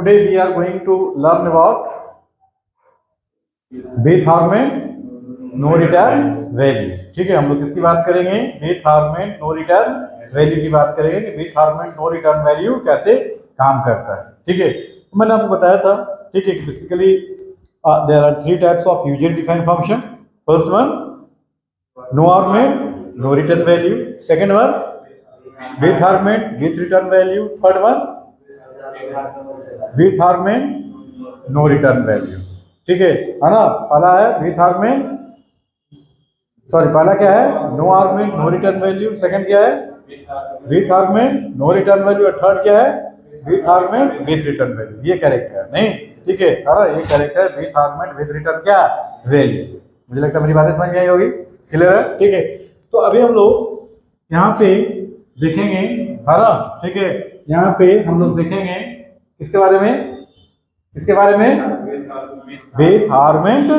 today we are going to learn about with argument no return value. ठीक है, हम लोग किसकी बात करेंगे? With argument no return value की बात करेंगे कि with argument no return value कैसे काम करता है। ठीक है, तो मैंने आपको बताया था, ठीक है, basically there are three types of user defined function. First one no argument no return value, second one with argument with return value, third one with argument no return value. ठीक है ना? पहला है बेथ हार्मन, पहला क्या है? No argument no return value, second क्या है? With argument no return value, और थर्ड क्या है? With argument with return value. ये कैरेक्टर है नहीं? ठीक है ना? ये कैरेक्टर है बेथ हार्मन विथ रिटर्न क्या वैल्यू। मुझे लगता है मेरी बातें समझ में आई होगी, क्लियर है? ठीक है, तो अभी हम लोग यहाँ पे देखेंगे, है ना? ठीक है, यहाँ पे हम लोग देखेंगे किसके बारे में? किसके बारे में? With argument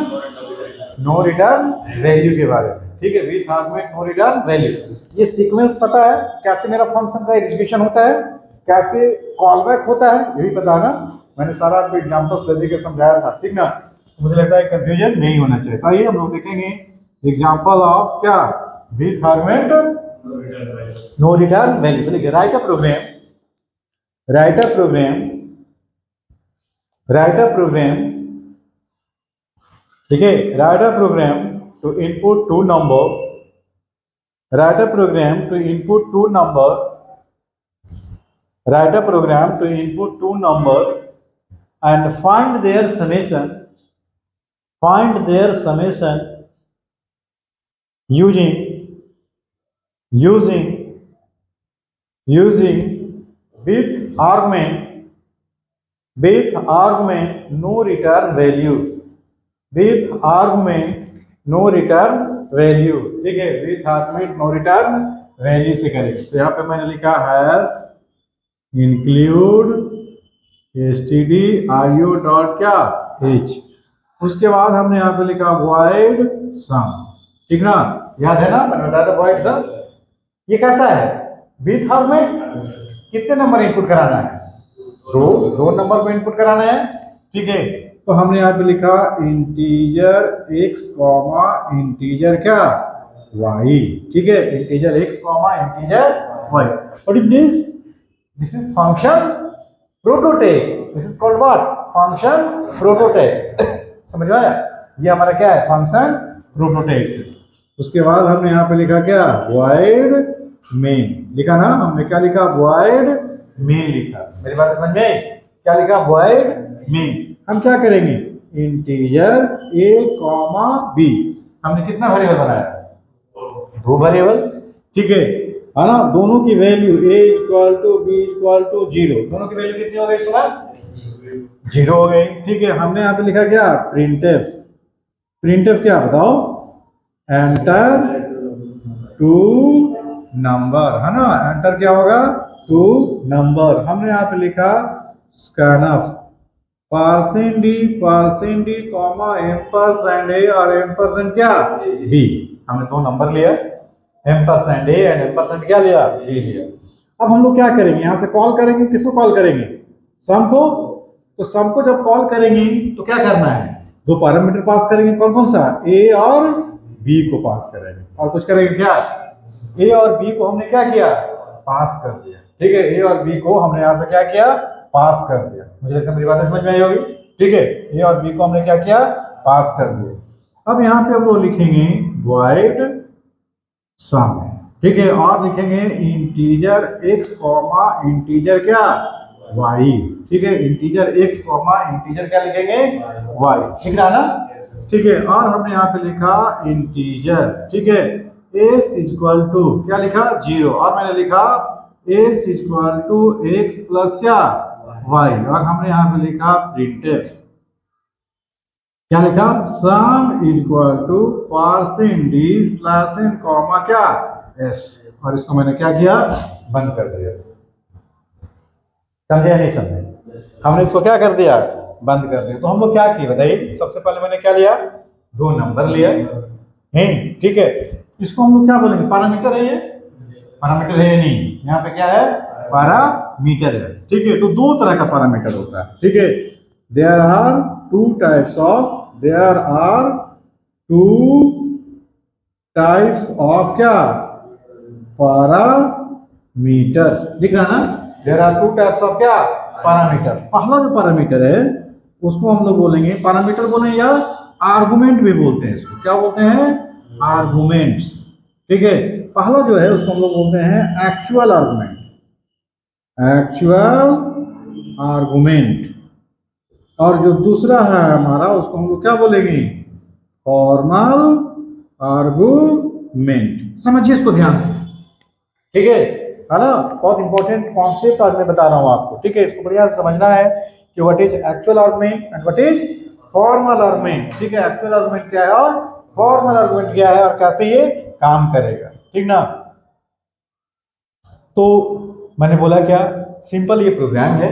no return value के बारे में। ठीक है, with argument no return value. ये सीक्वेंस पता है कैसे मेरा फंक्शन का एग्जीक्यूशन होता है, कैसे कॉल बैक होता है, ये भी पता है ना? मैंने सारा आपको एग्जांपल्स दे के समझाया था, ठीक ना? मुझे लगता है कंफ्यूजन नहीं होना चाहिए। तो आइए हम लोग देखेंगे एग्जांपल ऑफ क्या? With argument no return value. चलिए write a program, write a program, write a program, ठीक है, write a program to input two number, write a program to input two number, write a program to input two number and find their summation, find their summation using with argument no return value, with argument no return value। ठीक है, with argument no return value से करेंगे। तो यहाँ पे मैंने लिखा hash include stdio dot क्या h, उसके बाद हमने यहाँ पे लिखा void sum। ठीक ना? याद है ना? मैंने बताया था void sum। ये कैसा है? बेथ हार्मन कितने नंबर इनपुट कराना है? दो नंबर को इनपुट कराना है। ठीक है, तो हमने यहाँ पे लिखा इंटीजर x कॉमा इंटीजर क्या y। ठीक है, integer x comma integer y। What is this? This is function prototype. This is called what? Function prototype. समझ में आया? ये हमारा क्या है? Function prototype. उसके बाद हमने यहाँ पे लिखा क्या? void main। लिखा ना? हमने क्या लिखा? void main लिखा। मेरी बात समझ में आई? क्या लिखा? void main। हम क्या करेंगे? Integer a comma b। हमने कितना वेरिएबल बनाया? दो वेरिएबल। ठीक है ना? दोनों की value a equal to b equal to 0। दोनों की वैल्यू कितनी हो गई? सुना? 0 हो गई। ठीक है, हमने यहाँ पे लिखा क्या? प्रिंटफ। प्रिंटफ क्या बताओ? एंटर टू नंबर, है ना? एंटर क्या होगा? Two number. हमने यहाँ पे लिखा scanf %d comma ampersand a और एम्परसेंड क्या b। हमने दो नंबर लिया, एम्परसेंड a एंड एम्परसेंड क्या लिया? b लिया। अब हम लोग क्या करेंगे? यहाँ से कॉल करेंगे, किसको कॉल करेंगे? सम को। तो सम को जब कॉल करेंगे तो क्या करना है? दो पैरामीटर पास करेंगे। कौन कौन सा? a और b को पास करेंगे। और कुछ करेंगे क्या? a और b को हमने क्या किया? पास कर दिया। ठीक है, a और b को हमने यहाँ से क्या किया? पास कर दिया। मुझे लगता है मेरी बातें समझ में आई होगी। ठीक है, a और b को हमने क्या किया? पास कर दिया। अब यहाँ पे हम लोग लिखेंगे void sum। ठीक है, और लिखेंगे इंटीजर x कॉमा इंटीजर क्या y। ठीक है, इंटीजर x कॉमा इंटीजर क्या लिखेंगे? y। ठीक है ना? ठीक है, और हमने यहाँ पे लिखा इंटीजर। ठीक है, s इक्वल टू क्या लिखा? 0। और मैंने लिखा s equal to x plus क्या y। और हमने यहाँ पे लिखा प्रिंटफ। क्या लिखा? Sum equal to %d slash n comma क्या s। और इसको मैंने क्या किया? बंद कर दिया। समझे या नहीं समझे? हमने इसको क्या कर दिया? बंद कर दिया। तो हम लोग क्या किए बताइए? सबसे पहले मैंने क्या लिया? दो नंबर लिया है। ठीक है, इसको हम लोग क्या बोलेंगे? पैरामीटर है ये? पैरामीटर है नहीं, यहाँ पे क्या है? पैरामीटर है। ठीक है, तो दो तरह का पैरामीटर होता है, ठीक है। There are two types of क्या पैरामीटर्स, दिख रहा ना। There are two types of क्या पैरामीटर्स। पहला जो पैरामीटर है उसको हम लोग बोलेंगे, पैरामीटर बोलें या आर्गुमेंट भी बोलते हैं इसको, क्या बोलते हैं, आर्गुमेंट्स, ठीक है। पहला जो है उसको हम लोग बोलते हैं एक्चुअल आर्गुमेंट, और जो दूसरा है हमारा उसको हम लोग क्या बोलेंगे, फॉर्मल आर्गुमेंट। समझिए इसको ध्यान से, ठीक है ना। बहुत इंपॉर्टेंट कॉन्सेप्ट आज मैं बता रहा हूं आपको, ठीक है। इसको बढ़िया से समझना है कि what is actual argument and what is formal argument, ठीक है। एक्चुअल आर्गुमेंट क्या है और फॉर्मल आर्गुमेंट क्या है और कैसे ये काम करेगा, ठीक ना। तो मैंने बोला क्या, सिंपल ये प्रोग्राम है।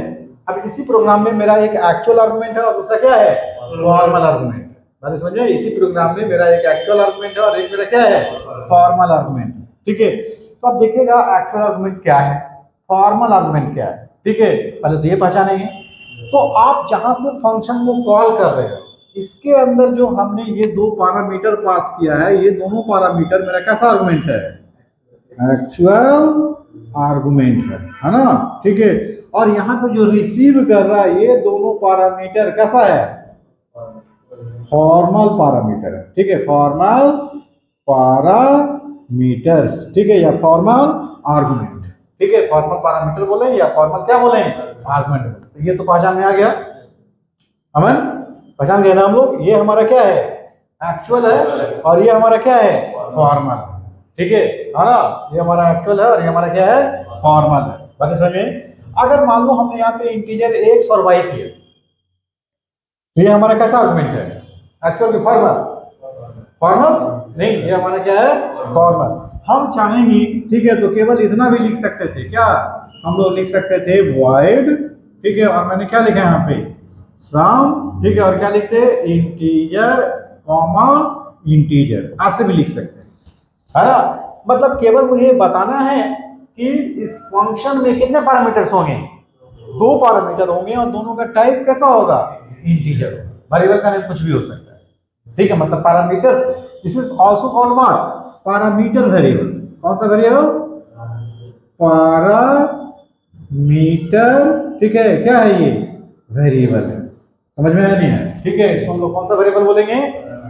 अब इसी प्रोग्राम में मेरा एक एक्चुअल आर्गुमेंट है और दूसरा क्या है, फॉर्मल आर्गुमेंट। बात समझिए, इसी प्रोग्राम में मेरा एक एक्चुअल आर्गुमेंट है और एक मेरा क्या है, फॉर्मल आर्गुमेंट, ठीक है। तो अब देखिएगा एक्चुअल आर्गुमेंट क्या है, फॉर्मल आर्गुमेंट क्या है, ठीक है। पहले तो ये पहचानेंगे। तो आप जहां से फंक्शन को कॉल कर रहे हो इसके अंदर जो हमने ये दो पैरामीटर पास किया है, ये दोनों पैरामीटर मेरा कैसा आर्गुमेंट है, एक्चुअल आर्गुमेंट है ना, ठीक है। और यहाँ पे जो रिसीव कर रहा है ये दोनों पैरामीटर कैसा है, फॉर्मल पैरामीटर है, ठीक है। फॉर्मल पैरामीटर्स, ठीक है, या फॉर्मल आर्गुमेंट, ठीक है। फॉर्मल पैरामीटर बोले या फॉर्मल क्या बोले, आर्गुमेंट बोले। तो ये तो पहचान में आ गया, अमन पहचान गए ना हम लोग। ये हमारा क्या है, एक्चुअल है और ये हमारा क्या है, फॉर्मल, ठीक है ना। ये हमारा एक्चुअल है और ये हमारा क्या है, फॉर्मल है। बात समझ में। अगर मान लो हमने यहाँ पे इंटीजर x और y किया, ये हमारा कैसा आर्गुमेंट है, एक्चुअल की फॉर्मल, फॉर्मल नहीं, ये हमारा क्या है, फॉर्मल। हम चाहेंगे, ठीक है, तो केवल इतना भी लिख सकते थे, क्या हम लोग लिख सकते थे void, ठीक है, और मैंने क्या लिखा है यहाँ पे सम, ठीक है, और क्या लिखते हैं इंटीजर कॉमा इंटीजर, ऐसे भी लिख सकते हैं, है ना। मतलब केवल मुझे बताना है कि इस फंक्शन में कितने पैरामीटर्स होंगे, दो पैरामीटर होंगे और दोनों का टाइप कैसा होगा, इंटीजर। वेरिएबल का नाम कुछ भी हो सकता है, ठीक है। मतलब parameters, this is also called what, parameter variables. कौन सा वेरिएबल, पैरामीटर, ठीक है। क्या है ये, वेरिएबल है। समझ में आया नहीं है, ठीक है। इसको हम लोग कौन सा वेरिएबल बोलेंगे,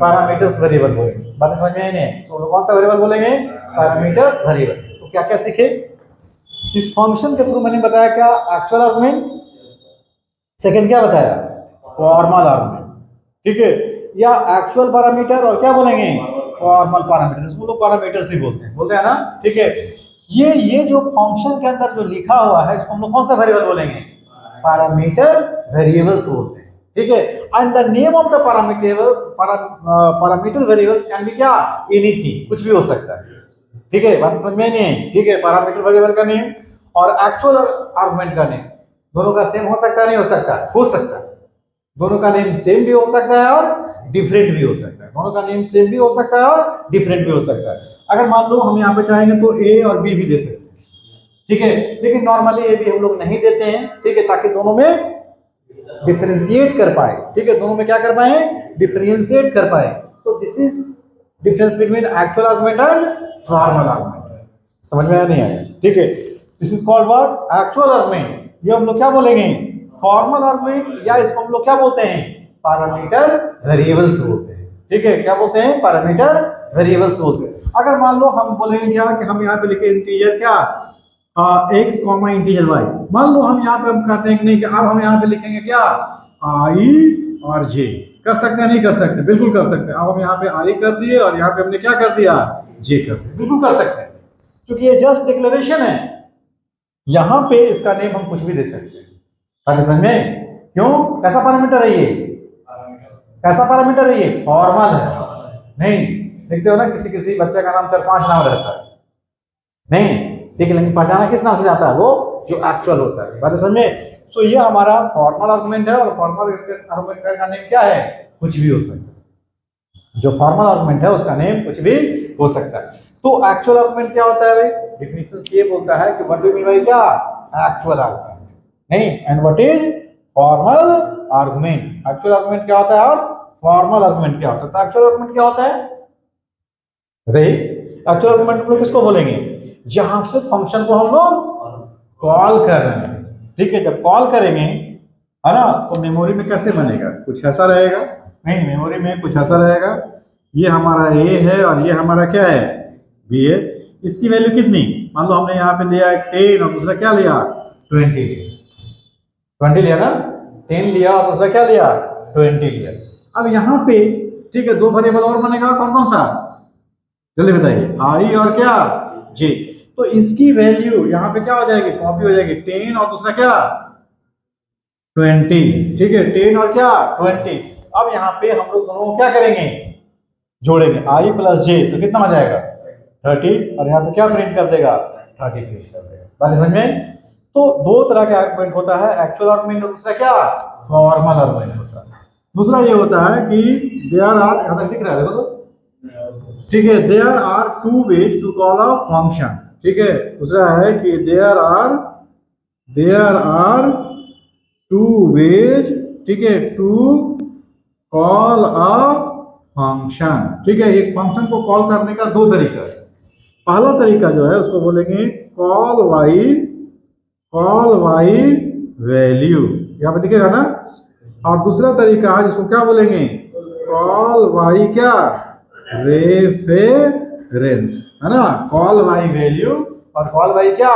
पैरामीटर्स वेरिएबल बोलेंगे। बात समझ में आई नहीं, तो हम लोग कौन सा वेरिएबल बोलेंगे, पैरामीटर्स वेरिएबल। तो क्या क्या सीखे इस फंक्शन के थ्रू, मैंने बताया क्या, एक्चुअल आर्गुमेंट, सेकंड क्या बताया, फॉर्मल आर्गुमेंट, ठीक है, या एक्चुअल पैरामीटर और क्या बोलेंगे, फॉर्मल पैरामीटर। इसको लोग पैरामीटर्स ही बोलते हैं ना, ठीक है। ये जो फंक्शन के अंदर जो लिखा हुआ है इसको हम लोग कौन सा वेरिएबल बोलेंगे, पैरामीटर वेरिएबल्स बोलते हैं, ठीक है। And the name of the parameter variables can be क्या, एनीथिंग, कुछ भी हो सकता है, ठीक है। बात समझ में नहीं है, ठीक है। पैरामीटर वेरिएबल का नेम और एक्चुअल आर्गुमेंट का नेम दोनों का सेम हो सकता है, नहीं हो सकता, हो सकता है। दोनों का नेम सेम भी हो सकता है और डिफरेंट भी हो सकता है, दोनों का नेम सेम भी हो सकता है और डिफरेंट भी हो सकता है। अगर मान लो हम यहाँ पे चाहेंगे तो ए और बी भी दे सकते हैं, ठीक है, लेकिन नॉर्मली ए भी हम लोग नहीं देते हैं, ठीक है, ताकि दोनों में डिफरेंशिएट कर पाए, ठीक है, दोनों में क्या कर पाए, डिफरेंशिएट कर पाए। तो this is difference between actual argument and formal argument. समझ में आया नहीं आया, ठीक है। This is called what, actual argument. ये हम लोग क्या बोलेंगे, फॉर्मल आर्गुमेंट, या इसको हम लोग क्या बोलते हैं, पैरामीटर वेरिएबल्स बोलते हैं, ठीक है। क्या बोलते हैं, पैरामीटर वेरिएबल्स बोलते हैं। अगर मान लो हम बोलेंगे क्या कि हम यहाँ पे लिखे इंटीजर क्या, x कॉमा इंटीजर y। मान लो हम यहाँ पे हम कहते हैं कि नहीं, कि अब हम यहाँ पे लिखेंगे क्या, i और j। कर सकते हैं, नहीं कर सकते, बिल्कुल कर सकते हैं। अब हम यहाँ पे i कर दिए और यहाँ पे हमने क्या कर दिया, j कर दिया, बिल्कुल कर सकते हैं, क्योंकि ये जस्ट डिक्लेरेशन है। यहाँ पे इसका नेम हम कुछ भी दे सकते हैं, समझ में। क्यों, कैसा पैरामीटर है ये, कैसा पैरामीटर है ये, फॉर्मल है। नहीं देखते हो ना, किसी किसी बच्चे का नाम 4-5 नाम रहता है, नहीं, लेकिन पहचाना किस नाम से जाता है, वो जो एक्चुअल होता है। बात समझ में। सो ये हमारा फॉर्मल आर्गुमेंट है और फॉर्मल आर्गुमेंट का नेम क्या है, कुछ भी हो सकता है। जो फॉर्मल आर्गुमेंट है उसका नेम कुछ भी हो सकता है। तो एक्चुअल आर्गुमेंट क्या होता है भाई, डेफिनेशन ये बोलता है कि what do you mean by क्या, एक्चुअल आर्गुमेंट। नहीं, and what is formal argument. Actual argument क्या होता है और फॉर्मल आर्गुमेंट क्या होता है? तो एक्चुअल आर्गुमेंट क्या होता है? बताइए, एक्चुअल आर्गुमेंट हम लोग किसको बोलेंगे? जहां से फंक्शन को हम लोग कॉल कर रहे हैं, ठीक है। जब कॉल करेंगे, है ना, तो मेमोरी में कैसे बनेगा? कुछ ऐसा रहेगा। नहीं, मेमोरी में कुछ ऐसा रहेगा, ये हमारा ए है और ये हमारा क्या है? बी है। इसकी वैल्यू कितनी? मान लो हमने यहाँ पे लिया 10 और दूसरा क्या लिया? 20 लिया। 20 लिया ना, 10 लिया और दूसरा क्या लिया? 20 लिया। अब यहाँ पे ठीक है, दो वेरिएबल और बनेगा, कौन कौन सा? जल्दी बताइए। आई और क्या? जे। तो इसकी वैल्यू यहाँ पे क्या हो जाएगी? कॉपी हो जाएगी। 10 और दूसरा क्या? 20। ठीक है, 10 और क्या? 20। अब यहाँ पे हम लोग दोनों को क्या करेंगे? जोड़ेंगे। आई प्लस जे तो कितना हो जाएगा? 30। और यहाँ पे क्या प्रिंट कर देगा? 30 प्रिंट कर देगा। बात समझ में? तो दो तरह का आर्गुमेंट होता है, एक्चुअल आर्गुमेंट और दूसरा क्या? फॉर्मल आर्गुमेंट होता है। दूसरा ये होता है कि देयर आर, यहाँ तक दिख रहा है देखो तो, ठीक है, there are two ways to call a function. ठीक है, दूसरा है कि देयर आर टू वेज, ठीक है, टू कॉल अ फंक्शन। ठीक है, एक फंक्शन को कॉल करने का दो तरीका है। पहला तरीका जो है उसको बोलेंगे कॉल बाई वैल्यू, यहाँ पे दिखेगा ना। और दूसरा तरीका है जिसको क्या बोलेंगे? कॉल बाई क्या? रेफरेंस, है ना। कॉल बाई वैल्यू और कॉल बाई क्या?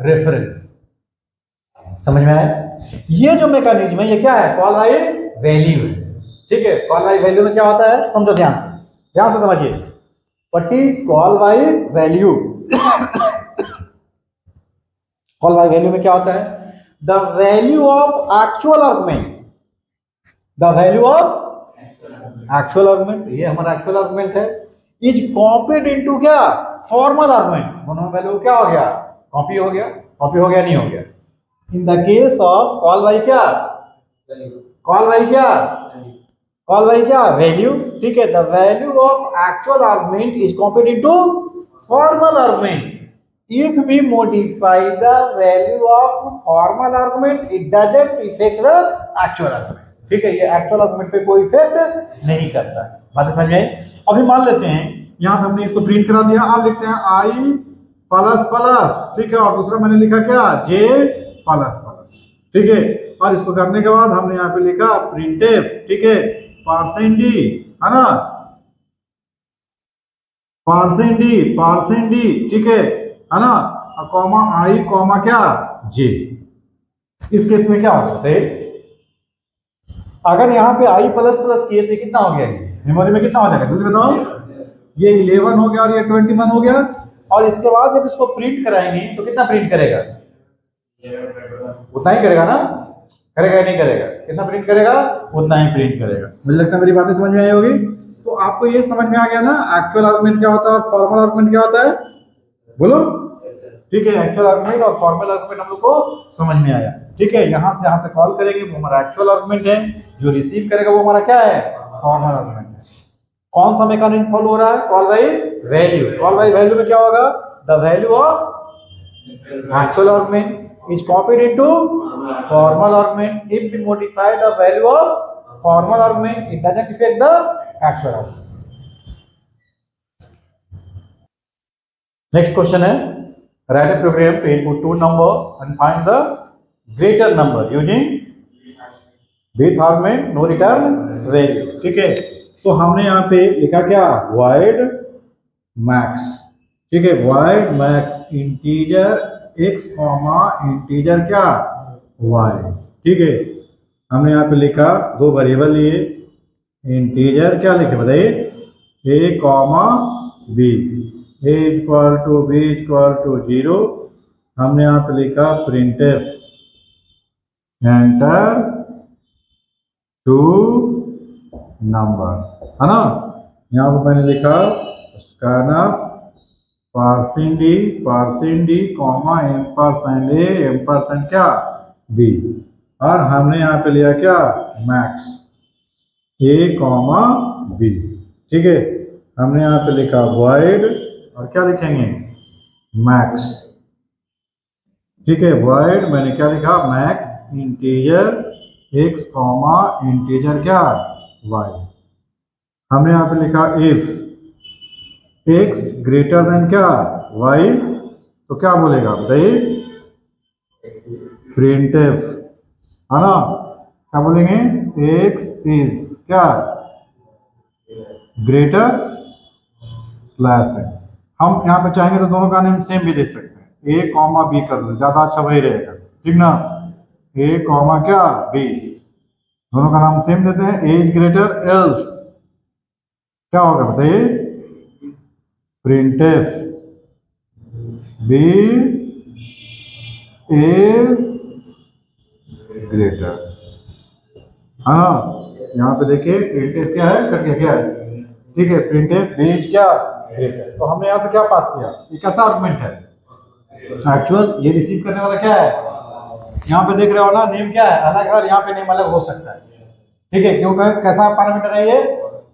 रेफरेंस। समझ में आया? ये जो मैकेनिज्म है ये क्या है? कॉल बाई वैल्यू है। ठीक है, कॉल बाई वैल्यू में क्या होता है? समझो ध्यान से समझिए। What is call by value? Call by value में क्या होता है? The value of actual argument, the value of actual argument, ये हमारा एक्चुअल आर्गुमेंट है, इज कॉपीड इनटू क्या? Formal argument. दोनों वैल्यू क्या हो गया? कॉपी हो गया। कॉपी हो गया, नहीं हो गया? In the case of call by क्या? कॉल बाई क्या? कॉल बाई क्या? वैल्यू। ठीक है, the value of actual argument is copied into formal argument. If we modify the value of formal argument, it doesn't affect the actual argument. ठीक है, ये actual argument पे कोई effect नहीं करता। बात समझ में आई? अभी मान लेते हैं यहाँ पे हमने इसको प्रिंट करा दिया। अब लिखते हैं आई प्लस प्लस, ठीक है, और दूसरा मैंने लिखा क्या? जे प्लस प्लस। ठीक है, और इसको करने के बाद हमने यहाँ पे लिखा प्रिंटफ, ठीक है, परसेंट डी, है ना, परसेंट डी, ठीक है ना, कॉमा आई कॉमा क्या? जे। इस केस में क्या होता है? अगर यहाँ पे आई प्लस प्लस किए थे कितना हो गया? ये मेमोरी में कितना हो जाएगा? जल्दी बताओ। ये 11 हो गया और ये 21 हो गया। और इसके बाद जब इसको प्रिंट कराएंगे तो कितना प्रिंट करेगा? उतना ही करेगा ना? करेगा या नहीं करेगा? कितना प्रिंट करेगा? उतना ही प्रिंट करेगा। मुझे लगता है मेरी बातें समझ में आई होगी। तो आपको ये समझ में आ गया ना एक्चुअल आर्गुमेंट क्या होता है और फॉर्मल आर्गुमेंट क्या होता है? बोलो। ठीक है, एक्चुअल आर्गुमेंट और फॉर्मल आर्गुमेंट हम लोग को समझ में आया। ठीक है, यहां से जहां से कॉल करेंगे वो हमारा एक्चुअल आर्गुमेंट है, जो रिसीव करेगा वो हमारा क्या है? फॉर्मल आर्गुमेंट है। कौन सा मैकेनिज्म फॉलो हो रहा है? Call by value. Call by value में क्या होगा? The value of actual argument is copied into formal argument. If we modify the value of formal argument, it doesn't affect the actual argument. Next question है, write a program to input two number and find the greater number using with argument no return value। ठीक है, तो हमने यहाँ पे लिखा क्या? void max। ठीक है, void max integer x comma integer क्या? y। ठीक है, हमने यहाँ पे लिखा दो वेरिएबल लिए, इंटीजर क्या लिखे बताइए? a comma b, a equal to b equal to 0। हमने यहाँ पे लिखा प्रिंटफ एंटर टू नंबर, है ना। यहाँ पे मैंने लिखा scanf percent d comma ampersand a ampersand क्या? बी। और हमने यहाँ पे लिया क्या? Max a comma b. ठीक है, हमने यहाँ पे लिखा void और क्या लिखेंगे? मैक्स। ठीक है, void मैंने क्या लिखा, max integer x comma integer क्या y। हमने यहाँ पे लिखा इफ x ग्रेटर देन क्या y, तो क्या बोलेगा बताइए, प्रिंटफ, है ना। क्या बोलेंगे, x इज क्या ग्रेटर स्लैश है। हम यहाँ पे चाहेंगे तो दोनों का नेम सेम भी दे सकते हैं, a कॉमा बी कर दो, ज्यादा अच्छा वही रहेगा, ठीक ना। a कॉमा क्या b, दोनों का नाम सेम देते हैं। a इज ग्रेटर एल्स क्या होगा बताइए, प्रिंटफ b इज ग्रेटर, है ना। यहाँ पे देखिए प्रिंटफ क्या है, करके क्या है, ठीक है, प्रिंटफ b इज क्या ग्रेटर। तो हमने यहाँ से क्या पास किया, ये कैसा आर्गुमेंट है, एक्चुअल। ये रिसीव करने वाला क्या है, यहाँ पे देख रहे हो ना, नेम क्या है अलग है और यहाँ पे नेम अलग हो सकता है, ठीक है। क्योंकि कैसा पैरामीटर है ये,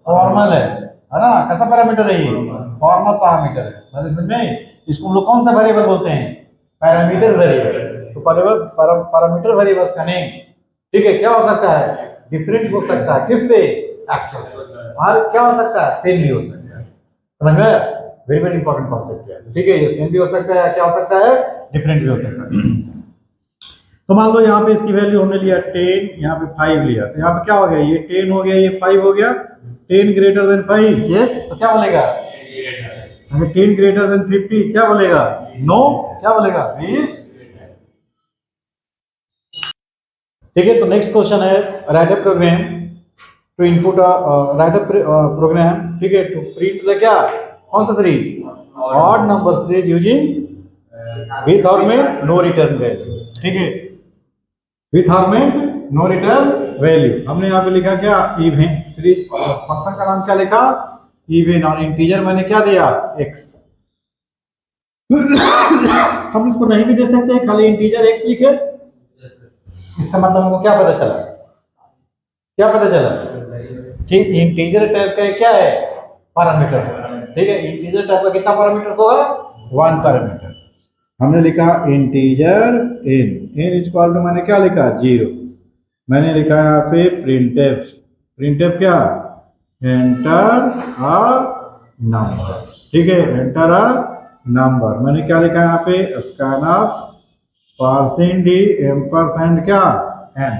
फॉर्मल है ना। कैसा पैरामीटर है ये, फॉर्मल पैरामीटर है, मतलब समझ में। इसको हम लोग कौन सा वेरिएबल बोलते हैं, पैरामीटर वेरिएबल। तो पैरामीटर वेरिएबल्स का नेम, ठीक है, क्या हो सकता है, डिफरेंट हो सकता है, किससे, एक्चुअल से, और क्या हो सकता है, सेम भी हो सकता है। समझ में, वेरी वेरी इंपॉर्टेंट कॉन्सेप्ट है, ठीक है। ये सेम भी हो सकता है, क्या हो सकता है, डिफरेंट भी हो सकता है। तो मान लो यहाँ पे इसकी वैल्यू हमने लिया 10, यहाँ पे 5 लिया, तो यहाँ पे क्या हो गया, ये 10 हो गया, ये 5 हो गया। 10 ग्रेटर देन 5, यस, तो क्या बोलेगा, अगर 10 ग्रेटर देन 50 क्या बोलेगा, नो, क्या बोलेगा, प्लीज। ठीक है, तो नेक्स्ट क्वेश्चन है, write a program to input write a program, ठीक है, टू प्रिंट द क्या, कौन सा series, odd number series using with argument no return value, ठीक है, with argument no return value. हमने यहाँ पे लिखा क्या, इवन सीरीज, फंक्शन का नाम क्या लिखा, इवन, और इंटीजर मैंने क्या दिया, x। हम इसको नहीं भी दे सकते हैं, खाली इंटीजर x लिखे। इसका मतलब हमको क्या पता चला, क्या पता चला, ठीक, इंटीजर टाइप का क्या है, पैरामीटर, ठीक है। इंटीजर टाइप का कितना पैरामीटर्स होगा, 1 पैरामीटर। हमने लिखा इंटीजर n इक्वल टू, मैंने क्या लिखा 0। मैंने लिखा यहाँ पे प्रिंटफ, प्रिंटफ क्या, एंटर अ नंबर, ठीक है, एंटर अ नंबर। मैंने क्या लिखा यहाँ पे, scan of percent D ampersand क्या एन,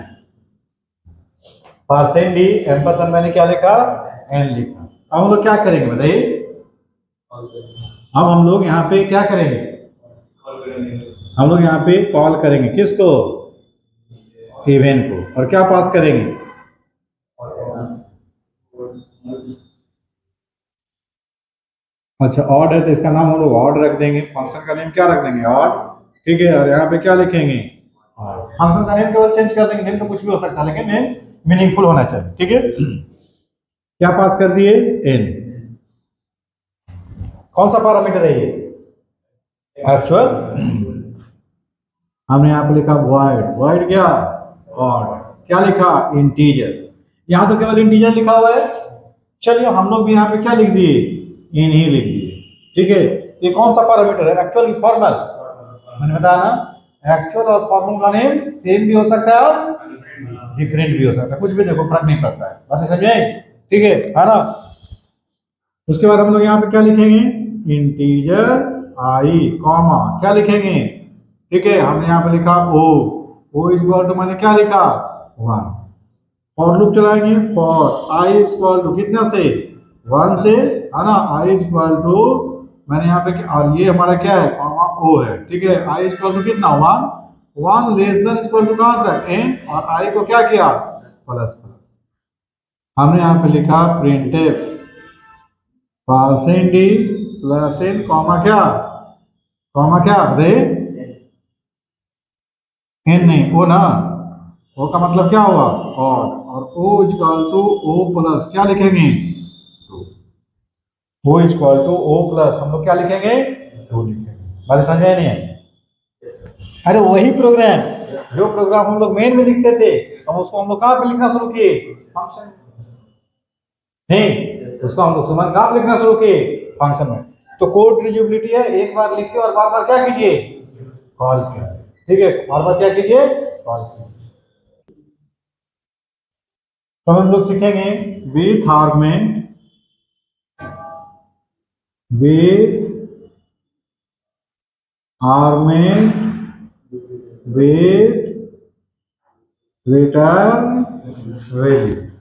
परसेंट डी एम्परसेंड मैंने क्या लिखा, एन लिखा। अब हम लोग क्या करेंगे बताइए, अब हम लोग यहाँ पे क्या करेंगे, हम लोग यहाँ पे कॉल करेंगे किसको, इवन को, और क्या पास करेंगे, अच्छा ऑड है तो इसका नाम हम लोग ऑड रख देंगे, फंक्शन का नेम क्या रख देंगे, ऑड, ठीक है। और यहाँ पे क्या लिखेंगे, फंक्शन का नेम केवल चेंज कर देंगे, नेम तो कुछ भी हो सकता है लेकिन नेम मीनिंगफुल होना चाहिए, ठीक है। क्या पास कर दिए, एन। कौन सा पैरामीटर है ये, एक्चुअल। हमने यहाँ पे लिखा void, void क्या, ऑड, क्या लिखा, इंटीजर। यहाँ तो केवल इंटीजर लिखा हुआ है, चलिए हम लोग भी यहाँ पे क्या लिख दिए, इन ही लिख दिए, ठीक है। ये कौन सा पैरामीटर है, एक्चुअल की फॉर्मल, मैंने बताया ना, एक्चुअल और फॉर्मल का नेम सेम भी हो सकता है और डिफरेंट भी हो सकता है, कुछ भी देखो फर्क नहीं पड़ता है, बात समझ में, ठीक है ना। उसके बाद हम लोग यहाँ पे क्या लिखेंगे, इंटीजर आई कॉमा क्या लिखेंगे, ठीक है। हमने यहाँ पे लिखा ओ इक्वल टू, मैंने क्या लिखा 1। फॉर लूप चलाएंगे, फॉर आई इक्वल टू कितना से, 1 से, है ना। आई इक्वल टू, मैंने यहाँ पे, और ये हमारा क्या है, कॉमा ओ है, ठीक है। आई इक्वल टू कितना 1 लेस देन इक्वल टू कहाँ तक एन, और आई को क्या किया, प्लस प्लस। हमने यहाँ पे लिखा printf percent D slash N comma क्या बताइए, एन नहीं, ओ ना, ओ का मतलब क्या हुआ, और O equal to O plus क्या लिखेंगे, O equal to O plus हम लोग क्या लिखेंगे, 2 लिखेंगे। बात समझे नहीं है, अरे वही प्रोग्राम, जो प्रोग्राम हम लोग मेन में लिखते थे, अब उसको हम लोग कहाँ पे लिखना शुरू किए, फंक्शन नहीं, उसको हम लोग सुमन कहाँ पे लिखना शुरू किए, फंक्शन में। तो कोड रिड्यूसिबिलिटी है, एक बार लिखिए और बार बार क्या कीजिए, कॉल कीजिए, ठीक है, बार बार क्या कीजिए, कॉल कीजिए। तो हम लोग सीखेंगे with argument, with augment, with return value।